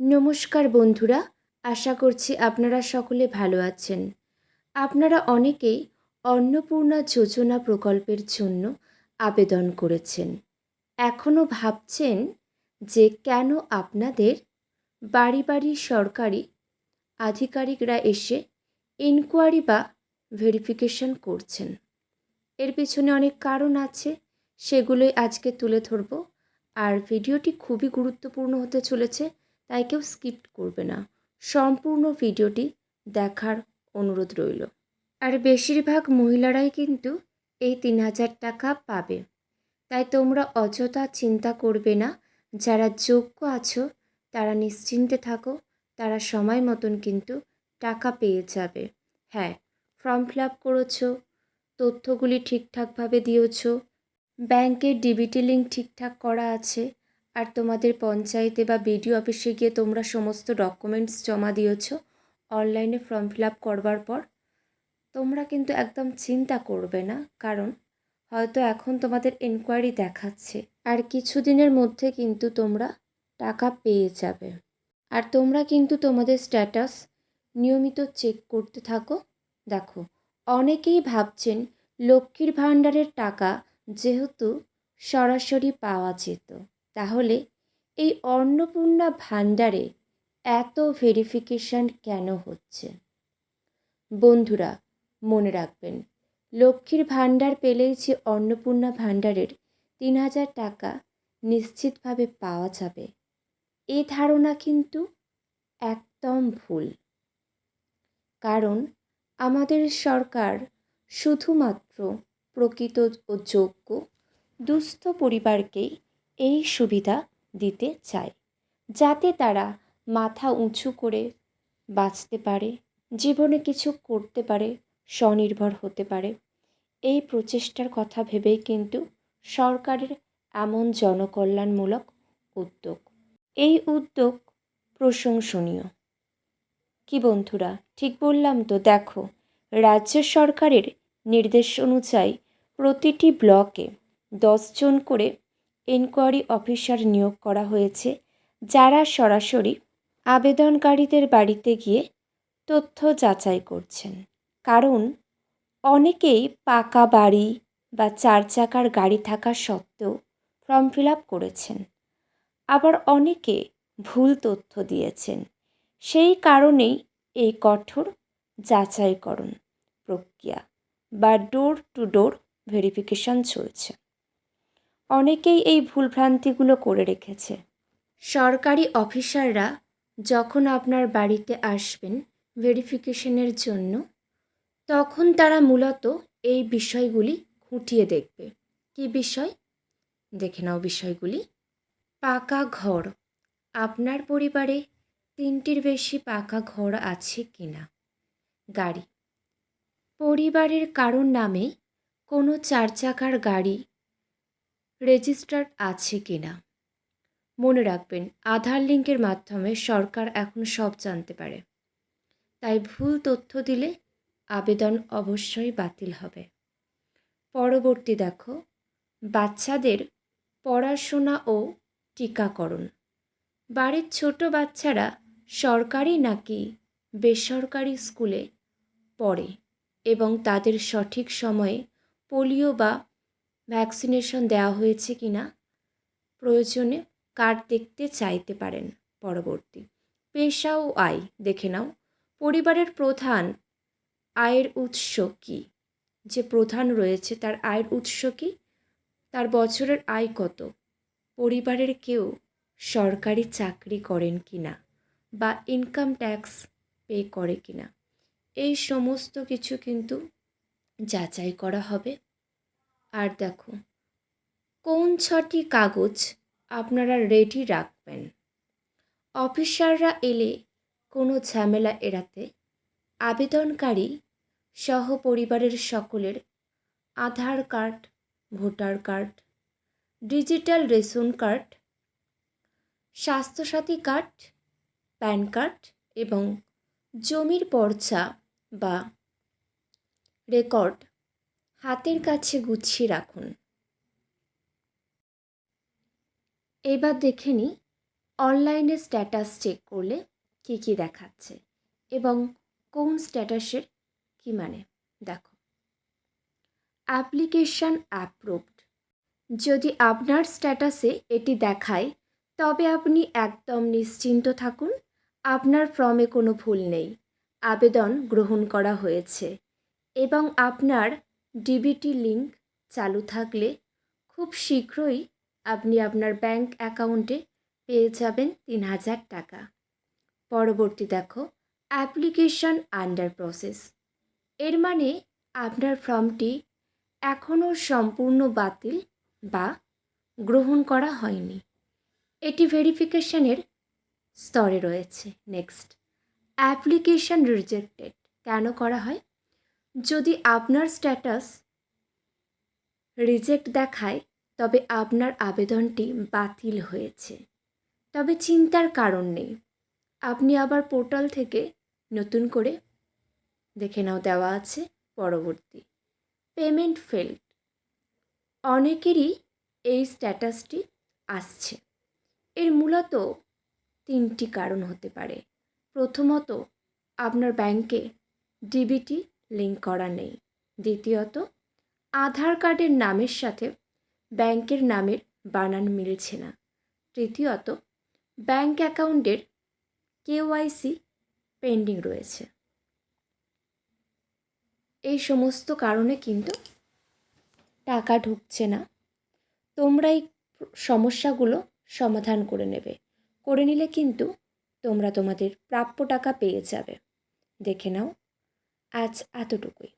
নমস্কার বন্ধুরা, আশা করছি আপনারা সকলে ভালো আছেন। আপনারা অনেকেই অন্নপূর্ণা যোজনা প্রকল্পের জন্য আবেদন করেছেন। এখনও ভাবছেন যে কেন আপনাদের বাড়ি বাড়ি সরকারি আধিকারিকরা এসে ইনকোয়ারি বা ভেরিফিকেশন করছেন। এর পিছনে অনেক কারণ আছে, সেগুলোই আজকে তুলে ধরব। আর ভিডিওটি খুবই গুরুত্বপূর্ণ হতে চলেছে, তাই কেউ স্কিপ করবে না। সম্পূর্ণ ভিডিওটি দেখার অনুরোধ রইল। আর বেশিরভাগ মহিলারাই কিন্তু এই ৩,০০০ টাকা পাবে, তাই তোমরা অযথা চিন্তা করবে না। যারা যোগ্য আছো তারা নিশ্চিন্তে থাকো, তারা সময় মতন কিন্তু টাকা পেয়ে যাবে। হ্যাঁ, ফর্ম ফিল আপ করেছো, তথ্যগুলি ঠিকঠাকভাবে দিয়েছ, ব্যাংকের ডিবিটি লিঙ্ক ঠিকঠাক করা আছে, আর তোমাদের পঞ্চায়েতে বা বিডিও অফিসে গিয়ে তোমরা সমস্ত ডকুমেন্টস জমা দিয়েছ। অনলাইনে ফর্ম ফিল আপ করবার পর তোমরা কিন্তু একদম চিন্তা করবে না, কারণ হয়তো এখন তোমাদের এনকোয়ারি দেখাচ্ছে, আর কিছুদিনের মধ্যে কিন্তু তোমরা টাকা পেয়ে যাবে। আর তোমরা কিন্তু তোমাদের স্ট্যাটাস নিয়মিত চেক করতে থাকো। দেখো, অনেকেই ভাবছেন লক্ষ্মীর ভাণ্ডারের টাকা যেহেতু সরাসরি পাওয়া যেত, তাহলে এই অন্নপূর্ণা ভাণ্ডারে এত ভেরিফিকেশন কেন হচ্ছে? বন্ধুরা, মনে রাখবেন, লক্ষ্মীর ভাণ্ডার পেলেই যে অন্নপূর্ণা ভাণ্ডারের ৩,০০০ টাকা নিশ্চিতভাবে পাওয়া যাবে, এই ধারণা কিন্তু একদম ভুল। কারণ আমাদের সরকার শুধুমাত্র প্রকৃত ও যোগ্য দুস্থ পরিবারকেই এই সুবিধা দিতে চায়, যাতে তারা মাথা উঁচু করে বাঁচতে পারে, জীবনে কিছু করতে পারে, স্বনির্ভর হতে পারে। এই প্রচেষ্টার কথা ভেবেই কিন্তু সরকারের এমন জনকল্যাণমূলক উদ্যোগ। এই উদ্যোগ প্রশংসনীয়। কি বন্ধুরা, ঠিক বললাম তো? দেখো, রাজ্য সরকারের নির্দেশ অনুযায়ী প্রতিটি ব্লকে 10 জন করে এনকোয়ারি অফিসার নিয়োগ করা হয়েছে, যারা সরাসরি আবেদনকারীদের বাড়িতে গিয়ে তথ্য যাচাই করছেন। কারণ অনেকেই পাকা বাড়ি বা 4 চাকার গাড়ি থাকা সত্ত্বেও ফর্ম ফিল আপ করেছেন, আবার অনেকে ভুল তথ্য দিয়েছেন। সেই কারণেই এই কঠোর যাচাইকরণ প্রক্রিয়া বা ডোর টু ডোর ভেরিফিকেশন চলছে। অনেকেই এই ভুলভ্রান্তিগুলো করে রেখেছে। সরকারি অফিসাররা যখন আপনার বাড়িতে আসবেন ভেরিফিকেশনের জন্য, তখন তারা মূলত এই বিষয়গুলি খুঁটিয়ে দেখবে। কী বিষয়? দেখে নাও বিষয়গুলি। পাকা ঘর, আপনার পরিবারে 3টির বেশি পাকা ঘর আছে কিনা। গাড়ি, পরিবারের কারোর নামে কোনো 4 চাকার গাড়ি রেজিস্টার্ড আছে কিনা। মনে রাখবেন, আধার লিঙ্কের মাধ্যমে সরকার এখন সব জানতে পারে, তাই ভুল তথ্য দিলে আবেদন অবশ্যই বাতিল হবে। পরবর্তী দেখো, বাচ্চাদের পড়াশোনা ও টিকাকরণ। বাড়ির ছোট বাচ্চারা সরকারি নাকি বেসরকারি স্কুলে পড়ে এবং তাদের সঠিক সময়ে পোলিও বা ভ্যাকসিনেশন দেওয়া হয়েছে কিনা প্রয়োজনে কার্ড দেখতে চাইতে পারেন। পরবর্তী, পেশা ও আয় দেখে নাও। পরিবারের প্রধান আয়ের উৎস কী? যে প্রধান রয়েছে তার আয়ের উৎস কী, তার বছরের আয় কত, পরিবারের কেউ সরকারি চাকরি করেন কি না, বা ইনকাম ট্যাক্স পে করে কি না, এই সমস্ত কিছু কিন্তু যাচাই করা হবে। আর দেখো, কোন 6টি কাগজ আপনারা রেডি রাখবেন। অফিসাররা এলে কোনো ঝামেলা এড়াতে আবেদনকারী সহ পরিবারের সকলের Aadhaar card, voter card, digital ration card, Swasthyasathi card, PAN card এবং জমির পর্চা বা রেকর্ড হাতের কাছে গুছিয়ে রাখুন। এবার দেখে নিই অনলাইনে স্ট্যাটাস চেক করলে কী কী দেখাচ্ছে এবং কোন স্ট্যাটাসের কী মানে দেখো। অ্যাপ্লিকেশন অ্যাপ্রুভড, যদি আপনার স্ট্যাটাসে এটি দেখায় তবে আপনি একদম নিশ্চিন্ত থাকুন, আপনার ফর্মে কোনো ভুল নেই, আবেদন গ্রহণ করা হয়েছে এবং আপনার ডিবিটি লিঙ্ক চালু থাকলে খুব শীঘ্রই আপনি আপনার ব্যাংক অ্যাকাউন্টে পেয়ে যাবেন ৩,০০০ টাকা। পরবর্তী দেখো, অ্যাপ্লিকেশন আন্ডার প্রসেস, এর মানে আপনার ফর্মটি এখনও সম্পূর্ণ বাতিল বা গ্রহণ করা হয়নি, এটি ভেরিফিকেশনের স্তরে রয়েছে। নেক্সট, অ্যাপ্লিকেশন রিজেক্টেড কেন করা হয়? যদি আপনার স্ট্যাটাস রিজেক্ট দেখায় তবে আপনার আবেদনটি বাতিল হয়েছে, তবে চিন্তার কারণ নেই, আপনি আবার পোর্টাল থেকে নতুন করে দেখে নাও, দেওয়া আছে। পরবর্তী, পেমেন্ট ফেল্ড, অনেকেরই এই স্ট্যাটাসটি আসছে, এর মূলত 3টি কারণ হতে পারে। প্রথমত, আপনার ব্যাংকে ডিবিটি লিঙ্ক করা নেই। দ্বিতীয়ত, আধার কার্ডের নামের সাথে ব্যাংকের নামের বানান মিলছে না। তৃতীয়ত, ব্যাংক অ্যাকাউন্টের কেওয়াইসি পেন্ডিং রয়েছে। এই সমস্ত কারণে কিন্তু টাকা ঢুকছে না। তোমরা এই সমস্যাগুলো সমাধান করে নিলে কিন্তু তোমরা তোমাদের প্রাপ্য টাকা পেয়ে যাবে। দেখে নাও, আজ এতটুকুই।